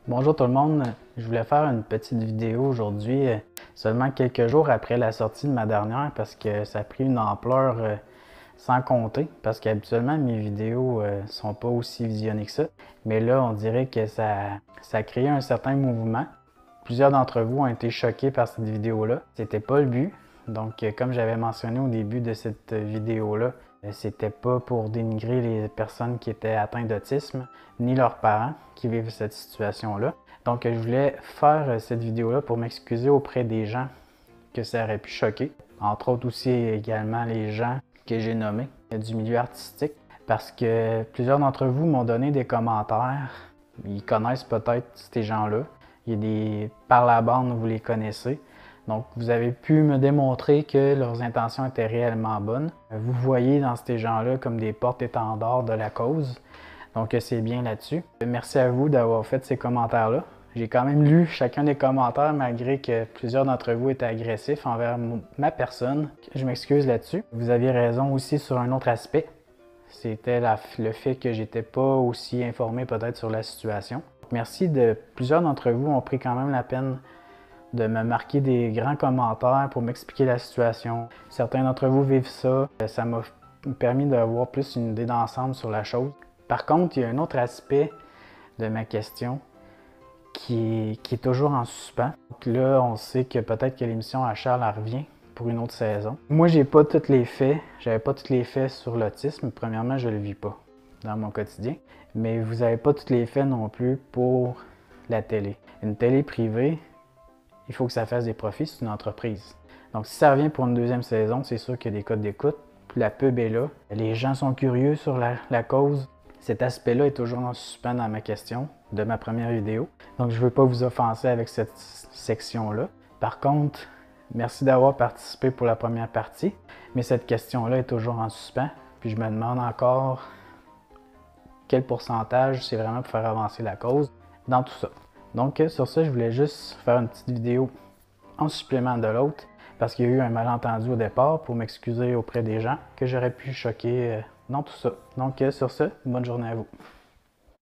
Bonjour tout le monde, je voulais faire une petite vidéo aujourd'hui, seulement quelques jours après la sortie de ma dernière parce que ça a pris une ampleur sans compter parce qu'habituellement mes vidéos sont pas aussi visionnées que ça. Mais là, on dirait que ça a créé un certain mouvement. Plusieurs d'entre vous ont été choqués par cette vidéo-là. C'était pas le but. Donc, comme j'avais mentionné au début de cette vidéo-là, c'était pas pour dénigrer les personnes qui étaient atteintes d'autisme, ni leurs parents qui vivent cette situation-là. Donc, je voulais faire cette vidéo-là pour m'excuser auprès des gens que ça aurait pu choquer. Entre autres aussi également les gens que j'ai nommés du milieu artistique. Parce que plusieurs d'entre vous m'ont donné des commentaires. Ils connaissent peut-être ces gens-là. Il y a des par la bande, vous les connaissez. Donc, vous avez pu me démontrer que leurs intentions étaient réellement bonnes. Vous voyez dans ces gens-là comme des porte-étendards de la cause. Donc, c'est bien là-dessus. Merci à vous d'avoir fait ces commentaires-là. J'ai quand même lu chacun des commentaires malgré que plusieurs d'entre vous étaient agressifs envers ma personne. Je m'excuse là-dessus. Vous aviez raison aussi sur un autre aspect. C'était le fait que j'étais pas aussi informé peut-être sur la situation. Merci de plusieurs d'entre vous ont pris quand même la peine de me marquer des grands commentaires pour m'expliquer la situation. Certains d'entre vous vivent ça. Ça m'a permis d'avoir plus une idée d'ensemble sur la chose. Par contre, il y a un autre aspect de ma question qui est toujours en suspens. Donc là, on sait que peut-être que l'émission à Charles revient pour une autre saison. Moi, j'avais pas tous les faits sur l'autisme. Premièrement, je le vis pas dans mon quotidien. Mais vous n'avez pas tous les faits non plus pour la télé. Une télé privée, il faut que ça fasse des profits, c'est une entreprise. Donc si ça revient pour une deuxième saison, c'est sûr qu'il y a des codes d'écoute. La pub est là. Les gens sont curieux sur la cause. Cet aspect-là est toujours en suspens dans ma question de ma première vidéo. Donc je ne veux pas vous offenser avec cette section-là. Par contre, merci d'avoir participé pour la première partie. Mais cette question-là est toujours en suspens. Puis je me demande encore quel pourcentage c'est vraiment pour faire avancer la cause dans tout ça. Donc sur ça, je voulais juste faire une petite vidéo en supplément de l'autre parce qu'il y a eu un malentendu au départ pour m'excuser auprès des gens que j'aurais pu choquer dans tout ça. Donc sur ça, bonne journée à vous.